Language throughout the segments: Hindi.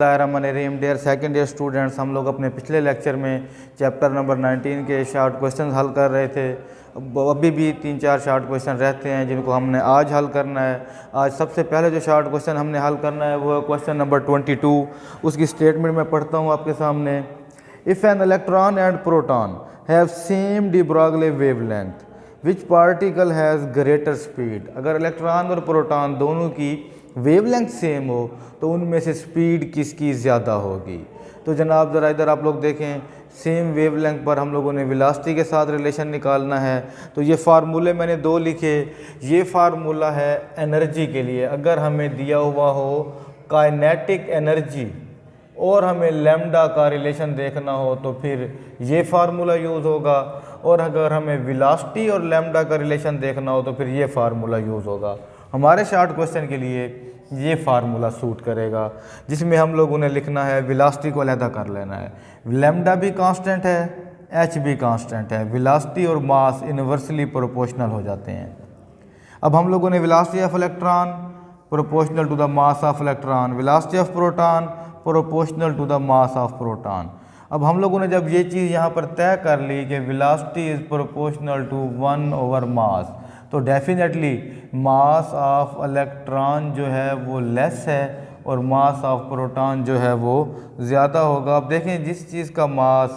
बिस्मिल्लाहिर्रहमानिर्रहीम। डियर सेकेंड ईयर स्टूडेंट्स, हम लोग अपने पिछले लेक्चर में चैप्टर नंबर 19 के शार्ट क्वेश्चन हल कर रहे थे। अभी भी 3-4 शार्ट क्वेश्चन रहते हैं जिनको हमने आज हल करना है। आज सबसे पहले जो शार्ट क्वेश्चन हमने हल करना है वो है क्वेश्चन नंबर 22। उसकी स्टेटमेंट मैं पढ़ता हूँ आपके सामने। If an electron and proton have same D Broglie wavelength which particle has greater speed. अगर इलेक्ट्रॉन और प्रोटॉन दोनों की वेवलेंथ सेम हो तो उनमें से स्पीड किसकी ज़्यादा होगी। तो जनाब ज़रा इधर आप लोग देखें, सेम वेवलेंथ पर हम लोगों ने वेलोसिटी के साथ रिलेशन निकालना है। तो ये फार्मूले मैंने दो लिखे। ये फार्मूला है एनर्जी के लिए। अगर हमें दिया हुआ हो काइनेटिक एनर्जी और हमें लैम्डा का रिलेशन देखना हो तो फिर ये फार्मूला यूज़ होगा, और अगर हमें वेलोसिटी और लैम्डा का रिलेशन देखना हो तो फिर ये फार्मूला यूज़ होगा। हमारे शॉर्ट क्वेश्चन के लिए ये फार्मूला सूट करेगा, जिसमें हम लोगों ने लिखना है वेलोसिटी को अलहदा कर लेना है। लैम्डा भी कांस्टेंट है, एच भी कांस्टेंट है। वेलोसिटी और मास इन्वर्सली प्रोपोर्शनल हो जाते हैं। अब हम लोगों ने velocity of electron proportional to the mass of electron, velocity of proton proportional to the mass of proton. अब हम लोगों ने जब ये चीज़ यहाँ पर तय कर ली कि velocity is proportional to 1 over mass, तो डेफिनेटली मास ऑफ इलेक्ट्रॉन जो है वो लेस है और मास ऑफ प्रोटॉन जो है वो ज़्यादा होगा। अब देखें, जिस चीज़ का मास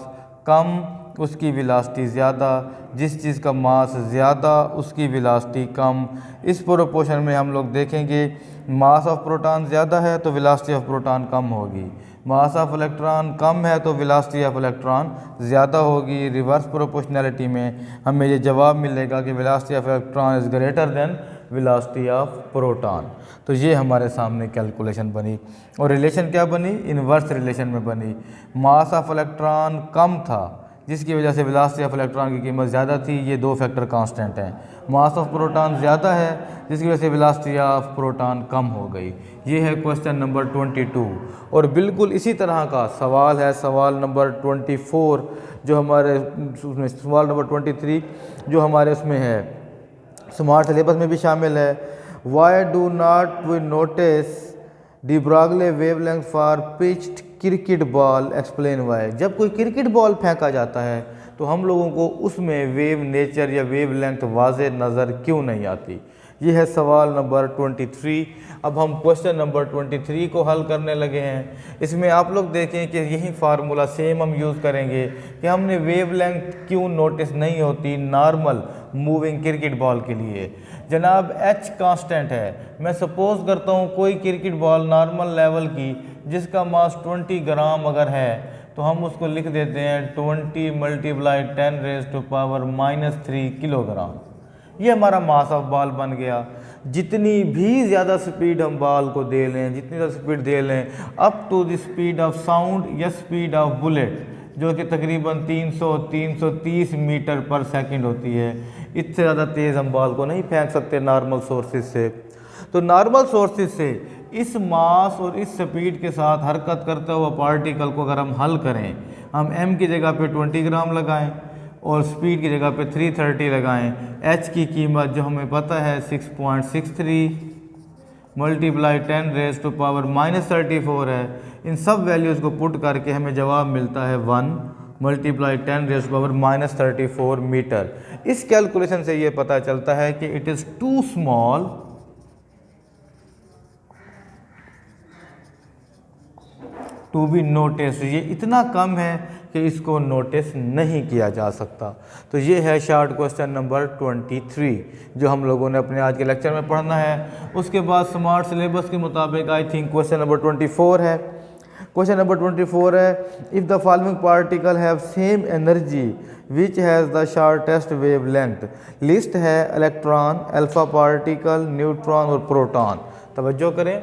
कम उसकी वेलोसिटी ज़्यादा, जिस चीज़ का मास ज़्यादा उसकी वेलोसिटी कम। इस प्रोपोर्शन में हम लोग देखेंगे मास ऑफ प्रोटॉन ज़्यादा है तो वेलोसिटी ऑफ प्रोटॉन कम होगी, मास ऑफ इलेक्ट्रॉन कम है तो वेलोसिटी ऑफ इलेक्ट्रॉन ज़्यादा होगी। रिवर्स प्रोपोर्शनैलिटी में हमें ये जवाब मिलेगा कि velocity of electron is greater than velocity of proton. तो ये हमारे सामने कैलकुलेशन बनी और रिलेशन क्या बनी, इन्वर्स रिलेशन में बनी। मास ऑफ इलेक्ट्रॉन कम था जिसकी वजह से वेलोसिटी ऑफ इलेक्ट्रॉन की कीमत ज़्यादा थी, ये दो फैक्टर कांस्टेंट हैं। मास ऑफ प्रोटॉन ज़्यादा है जिसकी वजह से वेलोसिटी ऑफ प्रोटॉन कम हो गई। ये है क्वेश्चन नंबर 22। और बिल्कुल इसी तरह का सवाल है सवाल नंबर 24 जो हमारे उसमें, सवाल नंबर 23 जो हमारे उसमें है, स्मार्ट सिलेबस में भी शामिल है। Why do not we notice de Broglie wavelength for pitched cricket ball, explain why. जब कोई क्रिकेट बॉल फेंका जाता है तो हम लोगों को उसमें वेव नेचर या वेव लेंथ वाज़े नज़र क्यों नहीं आती। ये है सवाल नंबर 23। अब हम क्वेश्चन नंबर 23 को हल करने लगे हैं। इसमें आप लोग देखें कि यही फार्मूला सेम हम यूज़ करेंगे कि हमने वेव लेंथ क्यों नोटिस नहीं होती नॉर्मल मूविंग क्रिकेट बॉल के लिए। जनाब एच कांस्टेंट है। मैं सपोज़ करता हूँ कोई क्रिकेट बॉल नॉर्मल लेवल की जिसका मास 20 ग्राम अगर है तो हम उसको लिख देते हैं 20 × 10⁻³ किलोग्राम। ये हमारा मास ऑफ बॉल बन गया। जितनी भी ज़्यादा स्पीड हम बॉल को दे लें, जितनी ज़्यादा स्पीड दे लें, up to the speed of sound या स्पीड ऑफ बुलेट जो कि तकरीबन 300-330 मीटर पर सेकंड होती है, इससे ज़्यादा तेज़ हम बॉल को नहीं फेंक सकते नॉर्मल सोर्सेज से। तो नॉर्मल सोर्सेज से इस मास और इस स्पीड के साथ हरकत करता हुआ पार्टिकल को अगर हम हल करें, हम m की जगह पे 20 ग्राम लगाएं और स्पीड की जगह पे 330 लगाएं, h की कीमत जो हमें पता है 6.63 × 10⁻³ है। इन सब वैल्यूज़ को पुट करके हमें जवाब मिलता है 1 × 10⁻³ मीटर। इस कैलकुलेशन से ये पता चलता है कि it is too small to be notice. ये इतना कम है कि इसको नोटिस नहीं किया जा सकता। तो ये है शॉर्ट क्वेश्चन नंबर 23 जो हम लोगों ने अपने आज के लेक्चर में पढ़ना है। उसके बाद स्मार्ट सिलेबस के मुताबिक आई थिंक क्वेश्चन नंबर 24 है। क्वेश्चन नंबर 24 है, if the following particle have same energy which has the shortest wave length. List है इलेक्ट्रॉन, अल्फा पार्टिकल, न्यूट्रॉन और प्रोटॉन। तवज्जो करें,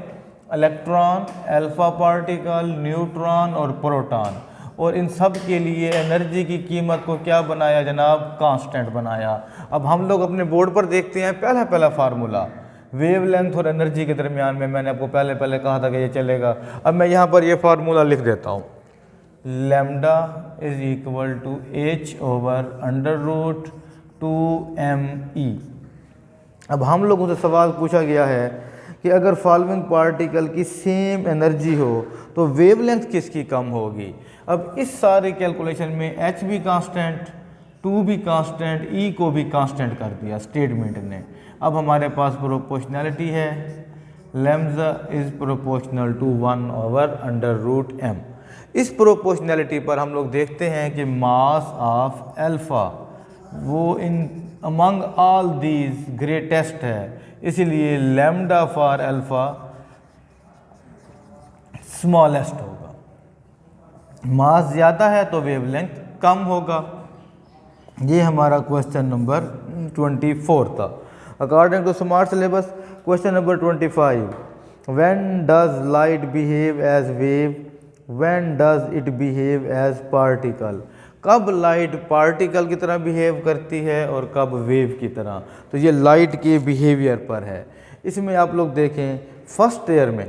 इलेक्ट्रॉन, अल्फा पार्टिकल, न्यूट्रॉन और प्रोटॉन, और इन सब के लिए एनर्जी की कीमत को क्या बनाया जनाब, कांस्टेंट बनाया। अब हम लोग अपने बोर्ड पर देखते हैं पहला फार्मूला वेवलेंथ और एनर्जी के दरमियान में मैंने आपको पहले कहा था कि ये चलेगा। अब मैं यहाँ पर ये फार्मूला लिख देता हूँ, lambda is equal to h/√2mE। अब हम लोगों से सवाल पूछा गया है कि अगर फॉलोइंग पार्टिकल की सेम एनर्जी हो तो वेवलेंथ किसकी कम होगी। अब इस सारे कैलकुलेशन में h भी कांस्टेंट, 2 भी कांस्टेंट, E को भी कांस्टेंट कर दिया स्टेटमेंट ने। अब हमारे पास प्रोपोर्शनैलिटी है, lambda is proportional to 1/√m। इस प्रोपोर्शनैलिटी पर हम लोग देखते हैं कि मास ऑफ अल्फ़ा वो इन अमंग ऑल दीज ग्रेटेस्ट है, इसलिए लैम्डा फॉर अल्फ़ा स्मॉलेस्ट होगा। मास ज़्यादा है तो वेवलेंथ कम होगा। ये हमारा क्वेश्चन नंबर 24 था। According to smart syllabus question number 25, when does light behave as wave, when does it behave as particle. कब लाइट पार्टिकल की तरह बिहेव करती है और कब वेव की तरह। तो ये लाइट के बिहेवियर पर है। इसमें आप लोग देखें फर्स्ट ईयर में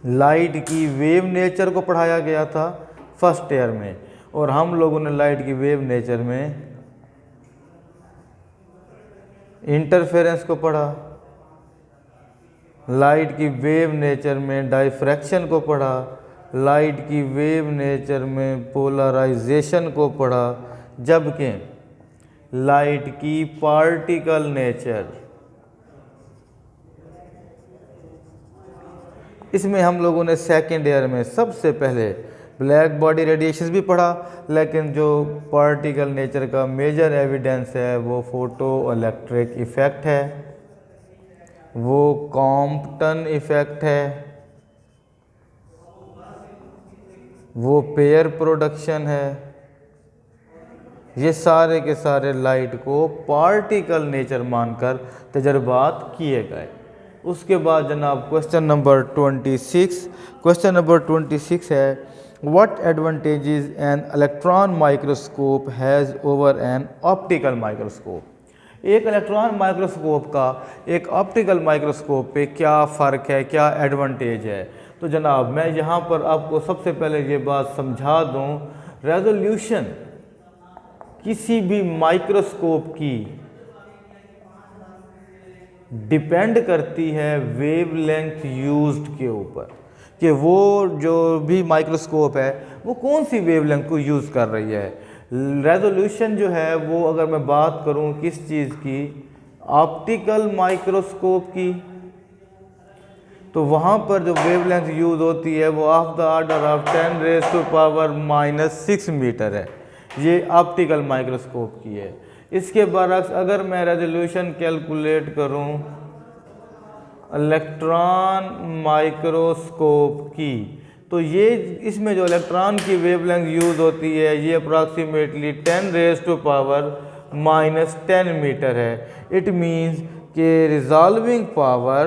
लाइट की वेव नेचर को पढ़ाया गया था फर्स्ट ईयर में, और हम लोगों ने लाइट की वेव नेचर में इंटरफेरेंस को पढ़ा, लाइट की वेव नेचर में डायफ्रैक्शन को पढ़ा, लाइट की वेव नेचर में पोलराइजेशन को पढ़ा, जबकि लाइट की पार्टिकल नेचर इसमें हम लोगों ने सेकेंड ईयर में सबसे पहले ब्लैक बॉडी रेडिएशन भी पढ़ा, लेकिन जो पार्टिकल नेचर का मेजर एविडेंस है वो फोटो इलेक्ट्रिक इफ़ेक्ट है, वो कॉम्पटन इफ़ेक्ट है, वो पेयर प्रोडक्शन है। ये सारे के सारे लाइट को पार्टिकल नेचर मानकर तजर्बात किए गए। उसके बाद जनाब क्वेश्चन नंबर 26, क्वेश्चन नंबर 26 है what advantages an electron microscope has over an optical microscope. एक इलेक्ट्रॉन माइक्रोस्कोप का एक ऑप्टिकल माइक्रोस्कोप पे क्या फ़र्क है, क्या एडवांटेज है। तो जनाब मैं यहाँ पर आपको सबसे पहले ये बात समझा दूँ, रेजोल्यूशन किसी भी माइक्रोस्कोप की डिपेंड करती है वेवलेंथ यूज्ड के ऊपर, कि वो जो भी माइक्रोस्कोप है वो कौन सी वेवलेंथ को यूज़ कर रही है। रेजोल्यूशन जो है वो अगर मैं बात करूँ किस चीज़ की, ऑप्टिकल माइक्रोस्कोप की, तो वहाँ पर जो वेवलेंथ यूज़ होती है वो of the order of 10⁻⁻⁶ metre है। ये ऑप्टिकल माइक्रोस्कोप की है। इसके बरक्स अगर मैं रेजोल्यूशन कैलकुलेट करूं इलेक्ट्रॉन माइक्रोस्कोप की, तो ये इसमें जो इलेक्ट्रॉन की वेवलेंथ यूज़ होती है ये अप्रॉक्सीमेटली 10⁻⁻10 मीटर है। इट मीन्स कि resolving power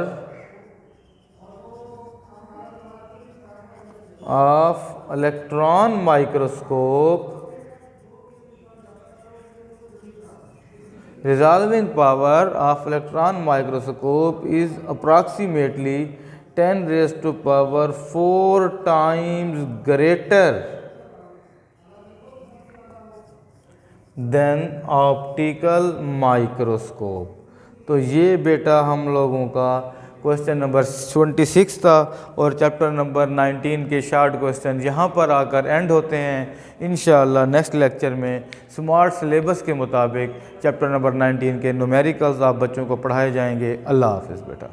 of electron microscope, resolving power of electron microscope is approximately 10⁻⁴ times greater than optical microscope। तो ये बेटा हम लोगों का क्वेश्चन नंबर 26 था और चैप्टर नंबर 19 के शार्ट क्वेश्चन यहाँ पर आकर एंड होते हैं। इंशाअल्लाह नेक्स्ट लेक्चर में स्मार्ट सिलेबस के मुताबिक चैप्टर नंबर 19 के न्यूमेरिकल्स आप बच्चों को पढ़ाए जाएंगे। अल्लाह हाफ़िज़ बेटा।